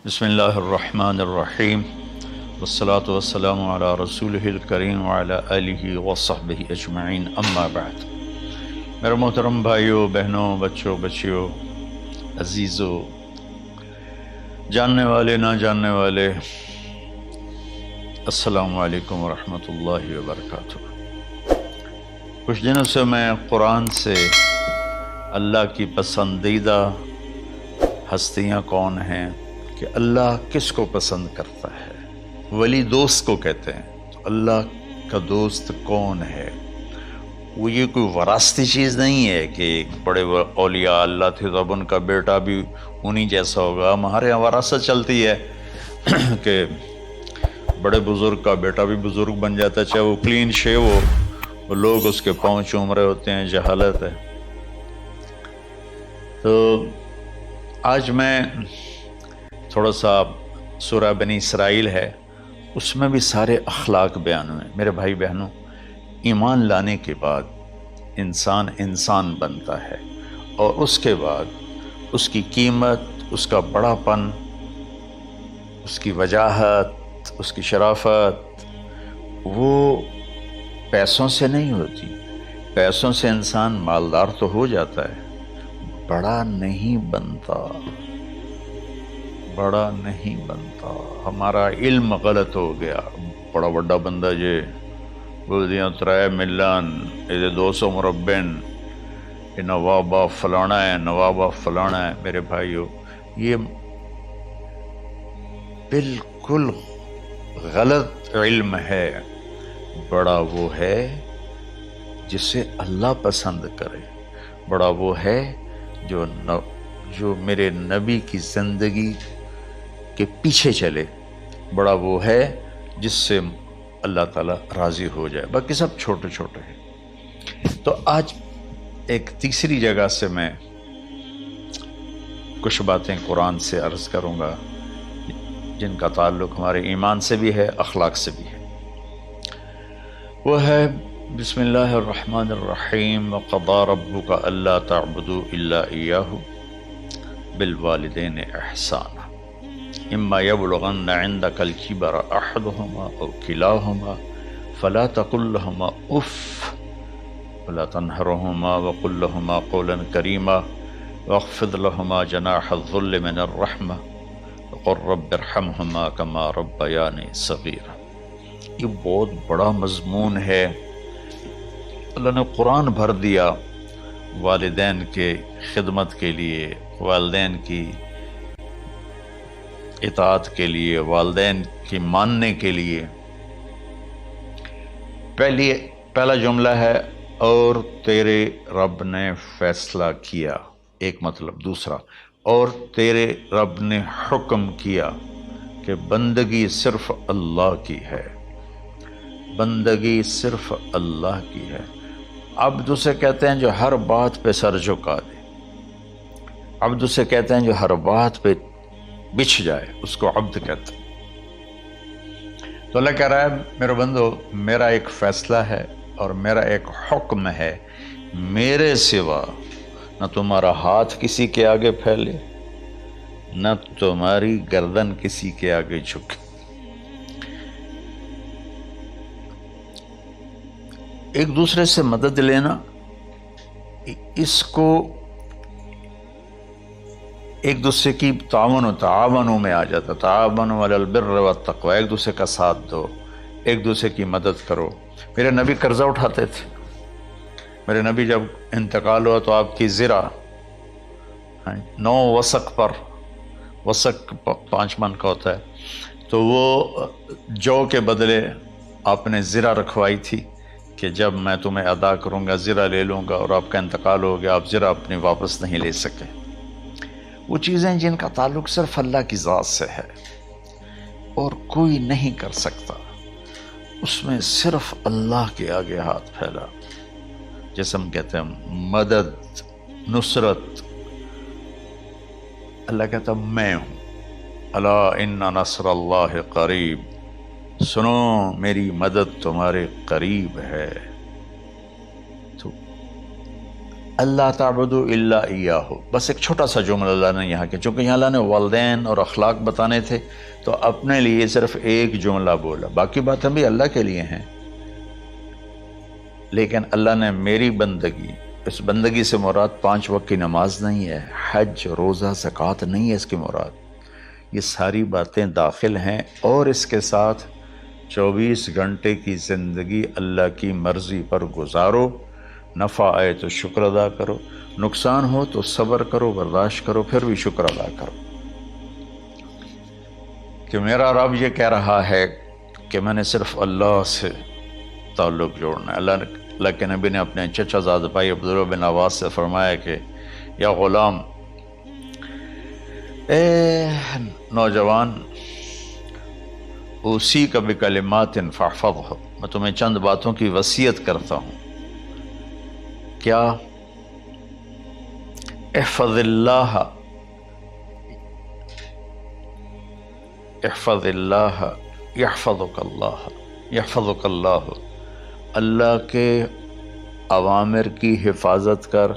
بسم اللہ الرحمن الرحیم والصلاة والسلام علی رسولہ الکریم وعلی آلہ وصحبہ اجمعین، اما بعد۔ میرے محترم بھائیوں، بہنوں، بچوں، بچیوں، عزیزوں، جاننے والے، نہ جاننے والے، السلام علیکم ورحمۃ اللہ وبرکاتہ۔ کچھ دنوں سے میں قرآن سے اللہ کی پسندیدہ ہستیاں کون ہیں، کہ اللہ کس کو پسند کرتا ہے، ولی دوست کو کہتے ہیں۔ تو اللہ کا دوست کون ہے؟ وہ یہ کوئی وراثتی چیز نہیں ہے کہ ایک بڑے اولیاء اللہ تھے تو اب ان کا بیٹا بھی انہی جیسا ہوگا۔ ہمارے یہاں وراثت چلتی ہے کہ بڑے بزرگ کا بیٹا بھی بزرگ بن جاتا ہے، چاہے وہ کلین شیو ہو، وہ لوگ اس کے پاؤں چوم رہے ہوتے ہیں، جہالت ہے۔ تو آج میں تھوڑا سا سورہ بنی اسرائیل ہے، اس میں بھی سارے اخلاق بیان ہوئے۔ میرے بھائی بہنوں، ایمان لانے کے بعد انسان بنتا ہے، اور اس کے بعد اس کی قیمت، اس کا بڑا پن، اس کی وجاہت، اس کی شرافت وہ پیسوں سے نہیں ہوتی۔ پیسوں سے انسان مالدار تو ہو جاتا ہے، بڑا نہیں بنتا، بڑا نہیں بنتا۔ ہمارا علم غلط ہو گیا۔ بڑا بڑا بندہ جے بول دیا 3 ملن، یہ 200 مربع، یہ نوابہ فلانا ہے، نوابہ فلانا ہے۔ میرے بھائیو، یہ بالکل غلط علم ہے۔ بڑا وہ ہے جسے اللہ پسند کرے، بڑا وہ ہے جو میرے نبی کی زندگی کے پیچھے چلے، بڑا وہ ہے جس سے اللہ تعالیٰ راضی ہو جائے، باقی سب چھوٹے چھوٹے ہیں۔ تو آج ایک تیسری جگہ سے میں کچھ باتیں قرآن سے عرض کروں گا جن کا تعلق ہمارے ایمان سے بھی ہے، اخلاق سے بھی ہے۔ وہ ہے بسم اللہ الرحمن الرحیم، وَقَضَىٰ رَبُّكَ أَلَّا تَعْبُدُوا إِلَّا إِيَّاهُ بِالْوَالِدَيْنِ إِحْسَانًا إِمَّا يَبْلُغَنَّ عِندَكَ الْكِبَرَ أَحَدُهُمَا أَوْ كِلَاهُمَا فَلَا تَقُل لَّهُمَا أُفٍّ وَلَا تَنْهَرْهُمَا وَقُل لَّهُمَا قَوْلًا كَرِيمًا وَاخْفِضْ لَهُمَا جَنَاحَ الذُّلِّ مِنَ الرَّحْمَةِ وَقُل رَّبِّ ارْحَمْهُمَا كَمَا رَبَّيَانِي صَغِيرًا۔ یہ بہت بڑا مضمون ہے۔ اللہ نے قرآن بھر دیا والدین کے خدمت کے لیے، والدین کی اطاعت کے لیے، والدین کی ماننے کے لیے۔ پہلا جملہ ہے اور تیرے رب نے فیصلہ کیا، ایک مطلب۔ دوسرا، اور تیرے رب نے حکم کیا کہ بندگی صرف اللہ کی ہے، بندگی صرف اللہ کی ہے۔ عبد اسے کہتے ہیں جو ہر بات پہ سر جھکا دے، عبد اسے کہتے ہیں جو ہر بات پہ بچھ جائے، اس کو عبد کہتے ہیں۔ تو اللہ کہہ رہا ہے میرے بندو، میرا ایک فیصلہ ہے اور میرا ایک حکم ہے، میرے سوا نہ تمہارا ہاتھ کسی کے آگے پھیلے، نہ تمہاری گردن کسی کے آگے جھکے۔ ایک دوسرے سے مدد لینا، اس کو ایک دوسرے کی تعاونوں میں آ جاتا، تعاونوا علی البر والتقوی، ایک دوسرے کا ساتھ دو، ایک دوسرے کی مدد کرو۔ میرے نبی قرضہ اٹھاتے تھے۔ میرے نبی جب انتقال ہوا تو آپ کی زرہ 9 وسق پر، وسق 5 من کا ہوتا ہے، تو وہ جو کے بدلے آپ نے زرہ رکھوائی تھی کہ جب میں تمہیں ادا کروں گا زرہ لے لوں گا، اور آپ کا انتقال ہو گیا، آپ زرہ اپنی واپس نہیں لے سکے۔ وہ چیزیں جن کا تعلق صرف اللہ کی ذات سے ہے اور کوئی نہیں کر سکتا، اس میں صرف اللہ کے آگے ہاتھ پھیلا، جیسے ہم کہتے ہیں مدد، نصرت۔ اللہ کہتا میں ہوں، الا ان نصر اللہ قریب، سنو میری مدد تمہارے قریب ہے۔ تو اللہ تعبدوا الا ایاہ، بس ایک چھوٹا سا جملہ اللہ نے یہاں کیا، چونکہ یہاں اللہ نے والدین اور اخلاق بتانے تھے تو اپنے لیے صرف ایک جملہ بولا، باقی باتیں بھی اللہ کے لیے ہیں، لیکن اللہ نے میری بندگی، اس بندگی سے مراد 5 وقت کی نماز نہیں ہے، حج، روزہ، زکوٰۃ نہیں ہے اس کی مراد، یہ ساری باتیں داخل ہیں، اور اس کے ساتھ 24 گھنٹے کی زندگی اللہ کی مرضی پر گزارو، نفع آئے تو شکر ادا کرو، نقصان ہو تو صبر کرو، برداشت کرو، پھر بھی شکر ادا کرو، کہ میرا رب یہ کہہ رہا ہے کہ میں نے صرف اللہ سے تعلق جوڑنا ہے۔ اللہ کے نبی نے اپنے چچا زاد بھائی عبداللہ بن عباس سے فرمایا کہ یا غلام، اے نوجوان، اوصیک بکلمات فاحفظہ، میں تمہیں چند باتوں کی وصیت کرتا ہوں، کیا؟ احفظ اللہ، احفظ اللہ یحفظک اللہ، یحفظک اللہ، اللہ کے اوامر کی حفاظت کر،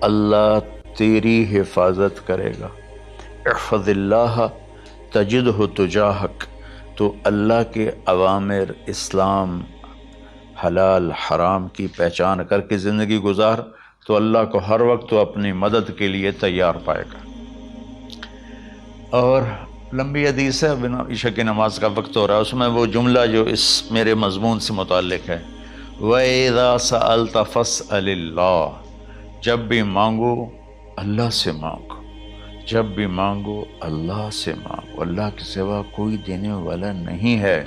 اللہ تیری حفاظت کرے گا۔ احفظ اللہ تجدہ تجاہک، تو اللہ کے اوامر، اسلام، حلال حرام کی پہچان کر کے زندگی گزار تو اللہ کو ہر وقت تو اپنی مدد کے لیے تیار پائے گا۔ اور لمبی حدیث ہے، عشاء کی نماز کا وقت ہو رہا ہے، اس میں وہ جملہ جو اس میرے مضمون سے متعلق ہے، وَإِذَا سَأَلْتَ فَاسْأَلِ اللَّهِ، جب بھی مانگو اللہ سے مانگو، جب بھی مانگو اللہ سے مانگو، اللہ کے سوا کوئی دینے والا نہیں ہے،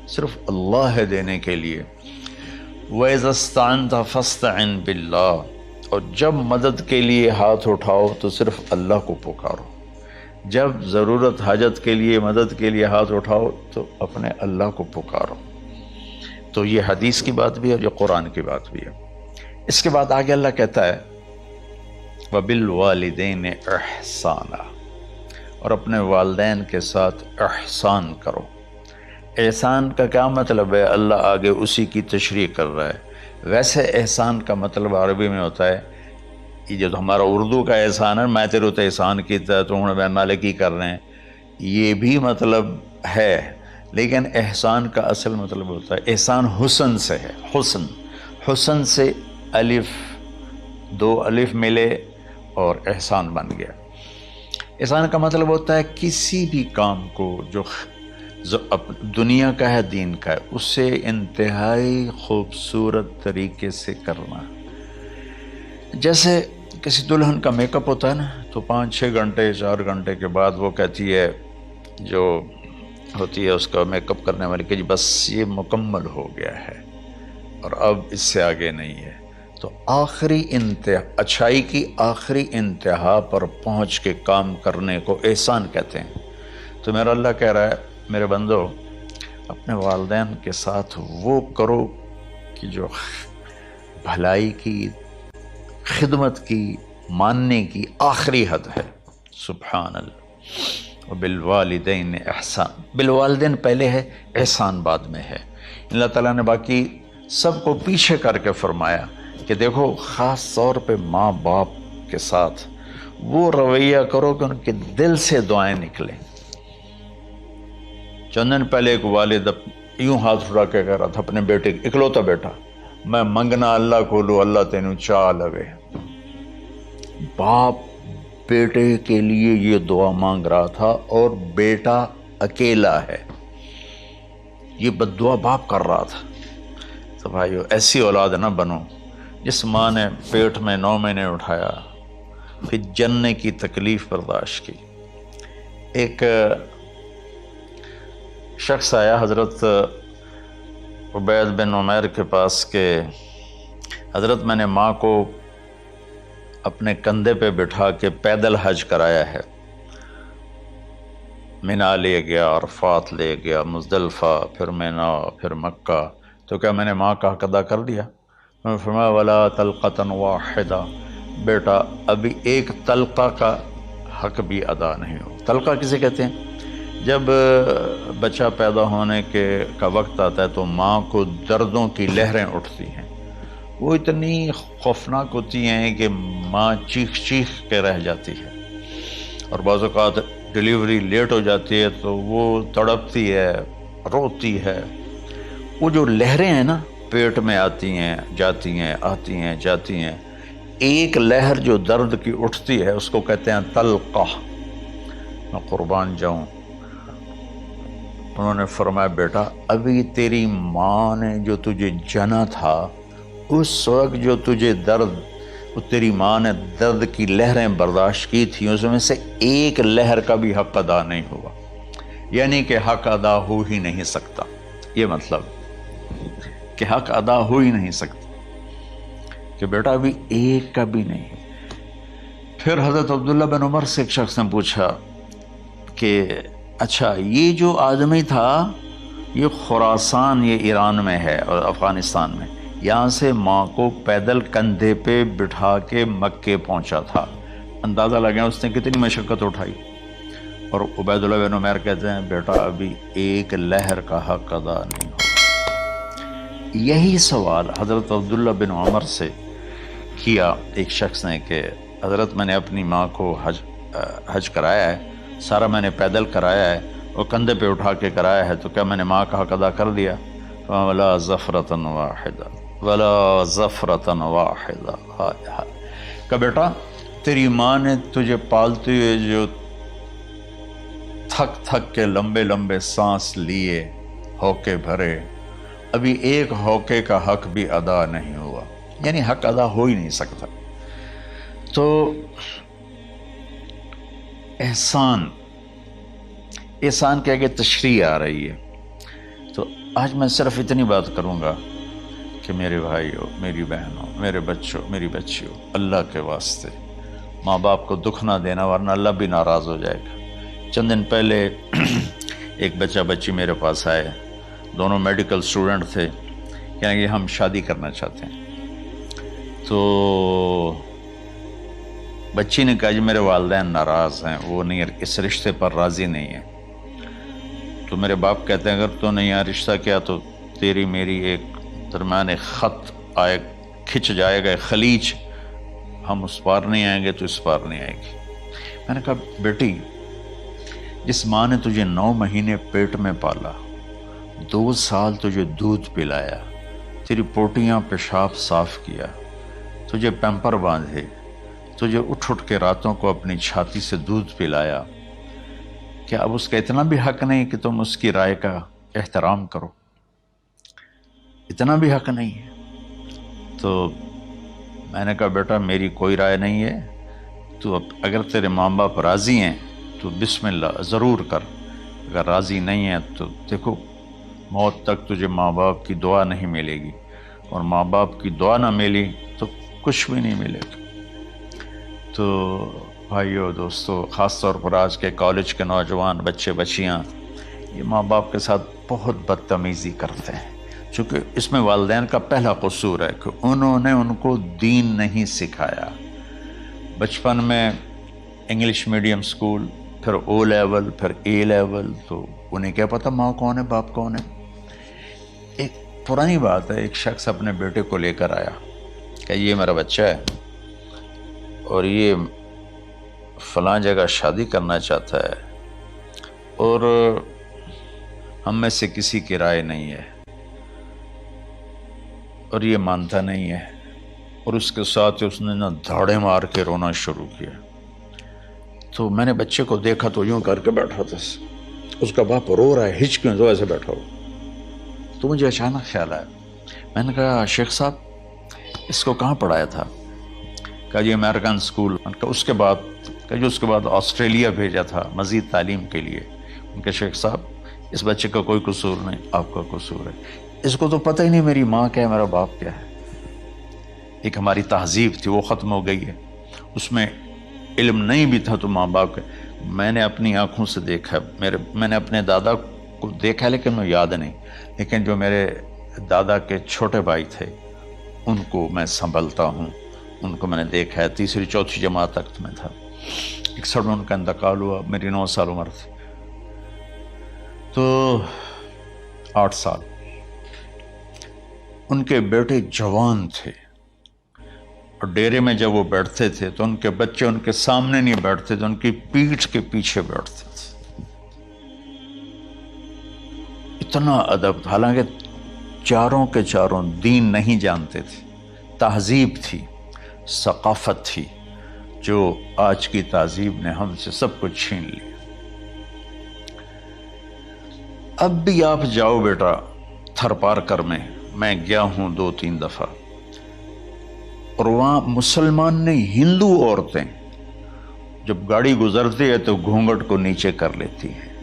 صرف اللہ ہے دینے کے لیے۔ وَإِذَا اسْتَعَنْتَ فَاسْتَعِنْ بِاللَّهِ، اور جب مدد کے لیے ہاتھ اٹھاؤ تو صرف اللہ کو پکارو، جب ضرورت حاجت کے لیے، مدد کے لیے ہاتھ اٹھاؤ تو اپنے اللہ کو پکارو۔ تو یہ حدیث کی بات بھی ہے، جو قرآن کی بات بھی ہے۔ اس کے بعد آگے اللہ کہتا ہے وَبِالْوَالِدَيْنِ إِحْسَانًا، اور اپنے والدین کے ساتھ احسان کرو۔ احسان کا کیا مطلب ہے؟ اللہ آگے اسی کی تشریح کر رہا ہے۔ ویسے احسان کا مطلب عربی میں ہوتا ہے، یہ جو ہمارا اردو کا احسان ہے، میں تیرے تو احسان کیتا ہے، تم نے نالے کی کر رہے ہیں، یہ بھی مطلب ہے، لیکن احسان کا اصل مطلب ہوتا ہے، احسان حسن سے ہے، حسن، حسن سے الف، 2 الف ملے اور احسان بن گیا۔ احسان کا مطلب ہوتا ہے کسی بھی کام کو جو دنیا کا ہے، دین کا ہے، اسے انتہائی خوبصورت طریقے سے کرنا۔ جیسے کسی دلہن کا میک اپ ہوتا ہے نا، تو 5-6 گھنٹے 4 گھنٹے کے بعد وہ کہتی ہے، جو ہوتی ہے اس کا میک اپ کرنے والی، کہ جی بس یہ مکمل ہو گیا ہے اور اب اس سے آگے نہیں ہے۔ تو آخری انتہا، اچھائی کی آخری انتہا پر پہنچ کے کام کرنے کو احسان کہتے ہیں۔ تو میرا اللہ کہہ رہا ہے، میرے بندو، اپنے والدین کے ساتھ وہ کرو کہ جو بھلائی کی، خدمت کی، ماننے کی آخری حد ہے۔ سبحان اللہ۔ وبالوالدین احسان، بالوالدین پہلے ہے، احسان بعد میں ہے۔ اللہ تعالیٰ نے باقی سب کو پیچھے کر کے فرمایا کہ دیکھو، خاص طور پہ ماں باپ کے ساتھ وہ رویہ کرو کہ ان کے دل سے دعائیں نکلیں۔ چند دن پہلے ایک والد یوں ہاتھ اٹھا کے کہہ رہا تھا اپنے بیٹے، اکلوتا بیٹا، میں منگنا اللہ کو لو، اللہ تینوں چاہ لوے۔ باپ بیٹے کے لیے یہ دعا مانگ رہا تھا، اور بیٹا اکیلا ہے، یہ بد دعا باپ کر رہا تھا۔ تو بھائیو، ایسی اولاد نہ بنو جس ماں نے پیٹ میں 9 مہینے اٹھایا، پھر جننے کی تکلیف برداشت کی۔ ایک شخص آیا حضرت عبید بن عمیر کے پاس کہ حضرت، میں نے ماں کو اپنے کندھے پہ بٹھا کے پیدل حج کرایا ہے، مینا لے گیا، عرفات لے گیا، مزدلفہ، پھر مینا، پھر مکہ، تو کیا میں نے ماں کا حق ادا کر دیا؟ میں نے فرمایا ولا تلقۃ واحدہ، بیٹا ابھی ایک تلقہ کا حق بھی ادا نہیں ہو۔ تلقہ کسے کہتے ہیں؟ جب بچہ پیدا ہونے کا وقت آتا ہے تو ماں کو دردوں کی لہریں اٹھتی ہیں، وہ اتنی خوفناک ہوتی ہیں کہ ماں چیخ چیخ کے رہ جاتی ہے، اور بعض اوقات ڈیلیوری لیٹ ہو جاتی ہے تو وہ تڑپتی ہے، روتی ہے۔ وہ جو لہریں ہیں نا پیٹ میں آتی ہیں جاتی ہیں، آتی ہیں جاتی ہیں، ایک لہر جو درد کی اٹھتی ہے اس کو کہتے ہیں طلقہ۔ میں قربان جاؤں، انہوں نے فرمایا بیٹا ابھی تیری ماں نے جو تجھے جنا تھا اس وقت جو تجھے درد، وہ تیری ماں نے درد کی لہریں برداشت کی تھی، اس میں سے ایک لہر کا بھی حق ادا نہیں ہوا، یعنی کہ حق ادا ہو ہی نہیں سکتا۔ یہ مطلب کہ حق ادا ہو ہی نہیں سکتا کہ بیٹا ابھی ایک کا بھی نہیں۔ پھر حضرت عبداللہ بن عمر سے ایک شخص نے پوچھا کہ اچھا یہ جو آدمی تھا یہ خراسان، یہ ایران میں ہے اور افغانستان میں، یہاں سے ماں کو پیدل کندھے پہ بٹھا کے مکے پہنچا تھا، اندازہ لگا اس نے کتنی مشقت اٹھائی۔ اور عبید اللہ بن عمیر کہتے ہیں بیٹا ابھی ایک لہر کا حق ادا نہیں ہوا۔ یہی سوال حضرت عبداللہ بن عمر سے کیا ایک شخص نے کہ حضرت میں نے اپنی ماں کو حج کرایا ہے، سارا میں نے پیدل کرایا ہے اور کندھے پہ اٹھا کے کرایا ہے، تو کیا میں نے ماں کا حق ادا کر دیا؟ وَلَا زَفْرَةً وَاحِدًا وَلَا زَفْرَةً وَاحِدًا۔ کہ بیٹا تیری ماں نے تجھے پالتے ہوئے جو تھک تھک کے لمبے لمبے سانس لیے، ہوکے بھرے، ابھی ایک ہوکے کا حق بھی ادا نہیں ہوا، یعنی حق ادا ہو ہی نہیں سکتا۔ تو احسان کے آگے تشریح آ رہی ہے۔ تو آج میں صرف اتنی بات کروں گا کہ میرے بھائیوں، میری بہنوں، میرے بچوں، میری بچیوں، اللہ کے واسطے ماں باپ کو دکھ نہ دینا ورنہ اللہ بھی ناراض ہو جائے گا۔ چند دن پہلے ایک بچہ بچی میرے پاس آئے، دونوں میڈیکل اسٹوڈنٹ تھے، کہیں کہ ہم شادی کرنا چاہتے ہیں۔ تو بچی نے کہا جی میرے والدین ناراض ہیں، وہ نہیں، اس رشتے پر راضی نہیں ہیں۔ تو میرے باپ کہتے ہیں اگر تو نے یہاں رشتہ کیا تو تیری میری ایک درمیان ایک خط آئے، کھچ جائے گا، خلیج، ہم اس پار نہیں آئیں گے تو اس پار نہیں آئے گی۔ میں نے کہا بیٹی جس ماں نے تجھے 9 مہینے پیٹ میں پالا، 2 سال تجھے دودھ پلایا، تیری پوٹیاں پیشاب صاف کیا، تجھے پیمپر باندھے، تجھے اٹھ کے راتوں کو اپنی چھاتی سے دودھ پلایا، کیا اب اس کا اتنا بھی حق نہیں کہ تم اس کی رائے کا احترام کرو؟ اتنا بھی حق نہیں ہے؟ تو میں نے کہا بیٹا میری کوئی رائے نہیں ہے، تو اگر تیرے ماں باپ راضی ہیں تو بسم اللہ ضرور کر، اگر راضی نہیں ہیں تو دیکھو موت تک تجھے ماں باپ کی دعا نہیں ملے گی، اور ماں باپ کی دعا نہ ملی تو کچھ بھی نہیں ملے گا۔ تو بھائیو دوستو، خاص طور پر آج کے کالج کے نوجوان بچے بچیاں یہ ماں باپ کے ساتھ بہت بدتمیزی کرتے ہیں، چونکہ اس میں والدین کا پہلا قصور ہے کہ انہوں نے ان کو دین نہیں سکھایا۔ بچپن میں انگلش میڈیم سکول، پھر او لیول، پھر اے لیول، تو انہیں کیا پتہ ماں کون ہے باپ کون ہے۔ ایک پرانی بات ہے، ایک شخص اپنے بیٹے کو لے کر آیا کہ یہ میرا بچہ ہے اور یہ فلاں جگہ شادی کرنا چاہتا ہے اور ہم میں سے کسی کی رائے نہیں ہے اور یہ مانتا نہیں ہے، اور اس کے ساتھ اس نے نا دھاڑے مار کے رونا شروع کیا۔ تو میں نے بچے کو دیکھا تو یوں کر کے بیٹھا تھا، اس کا باپ رو رہا ہے، ہچ کیوں تو ایسے بیٹھا ہو۔ تو مجھے اچانک خیال آیا، میں نے کہا شیخ صاحب اس کو کہاں پڑھایا تھا؟ کہا جی امریکن اسکول۔ اس کے بعد کہ جو اس کے بعد آسٹریلیا بھیجا تھا مزید تعلیم کے لیے۔ ان کے شیخ صاحب اس بچے کا کوئی قصور نہیں، آپ کا قصور ہے، اس کو تو پتہ ہی نہیں میری ماں کیا ہے، میرا باپ کیا ہے۔ ایک ہماری تہذیب تھی وہ ختم ہو گئی ہے، اس میں علم نہیں بھی تھا تو ماں باپ کا۔ میں نے اپنی آنکھوں سے دیکھا، میں نے اپنے دادا کو دیکھا لیکن میں یاد نہیں، لیکن جو میرے دادا کے چھوٹے بھائی تھے ان کو میں سنبھلتا ہوں، ان کو میں نے دیکھا ہے، 3ری 4تھی جماعت تک میں تھا۔ 61 میں ان کا انتقال ہوا، میری 9 سال عمر تھی، تو 8 سال۔ ان کے بیٹے جوان تھے، اور ڈیرے میں جب وہ بیٹھتے تھے تو ان کے بچے ان کے سامنے نہیں بیٹھتے تھے، ان کی پیٹھ کے پیچھے بیٹھتے تھے۔ اتنا ادب، حالانکہ چاروں کے چاروں دین نہیں جانتے تھے، تہذیب تھی، ثقافت تھی، جو آج کی تہذیب نے ہم سے سب کچھ چھین لیا۔ اب بھی آپ جاؤ بیٹا تھر پارکر میں گیا ہوں 2-3 دفعہ، اور وہاں مسلمان نہیں، ہندو عورتیں جب گاڑی گزرتی ہے تو گھونگھٹ کو نیچے کر لیتی ہیں،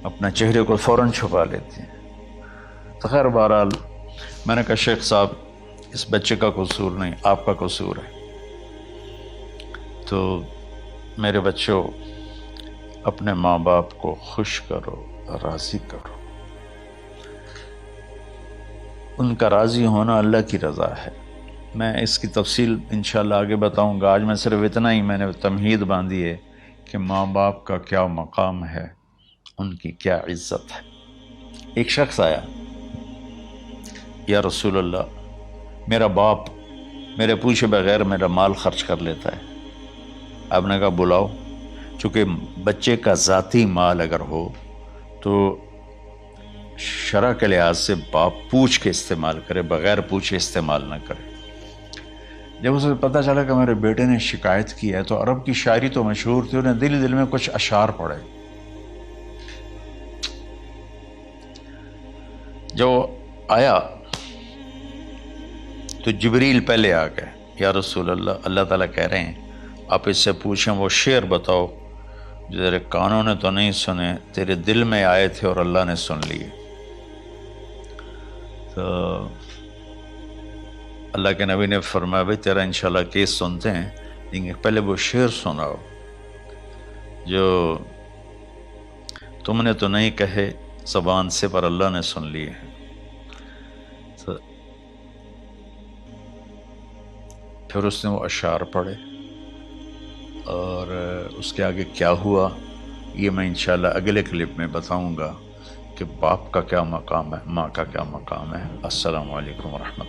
اپنا چہرے کو فوراً چھپا لیتی ہیں۔ تو خیر بہرحال میں نے کہا شیخ صاحب اس بچے کا قصور نہیں، آپ کا قصور ہے، تو میرے بچوں اپنے ماں باپ کو خوش کرو، راضی کرو۔ ان کا راضی ہونا اللہ کی رضا ہے۔ میں اس کی تفصیل انشاءاللہ آگے بتاؤں گا، آج میں صرف اتنا ہی میں نے تمہید باندھی ہے کہ ماں باپ کا کیا مقام ہے، ان کی کیا عزت ہے۔ ایک شخص آیا، یا رسول اللہ میرا باپ میرے پوچھے بغیر میرا مال خرچ کر لیتا ہے۔ آپ نے کہا بلاؤ، چونکہ بچے کا ذاتی مال اگر ہو تو شرع کے لحاظ سے باپ پوچھ کے استعمال کرے، بغیر پوچھے استعمال نہ کرے۔ جب اسے پتہ چلا کہ میرے بیٹے نے شکایت کی ہے، تو عرب کی شاعری تو مشہور تھی، انہیں دل میں کچھ اشعار پڑھے۔ جو آیا تو جبریل پہلے آ گئے، یا رسول اللہ اللہ تعالیٰ کہہ رہے ہیں آپ اس سے پوچھیں وہ شعر بتاؤ جو تیرے کانوں نے تو نہیں سنے، تیرے دل میں آئے تھے اور اللہ نے سن لیے۔ تو اللہ کے نبی نے فرمایا بھائی تیرا انشاءاللہ کیس سنتے ہیں، لیکن پہلے وہ شعر سناؤ جو تم نے تو نہیں کہے زبان سے پر اللہ نے سن لیے ہیں۔ تو پھر اس نے وہ اشعار پڑھے، اور اس کے آگے کیا ہوا یہ میں انشاءاللہ اگلے کلپ میں بتاؤں گا کہ باپ کا کیا مقام ہے، ماں کا کیا مقام ہے۔ السلام علیکم ورحمۃ اللہ۔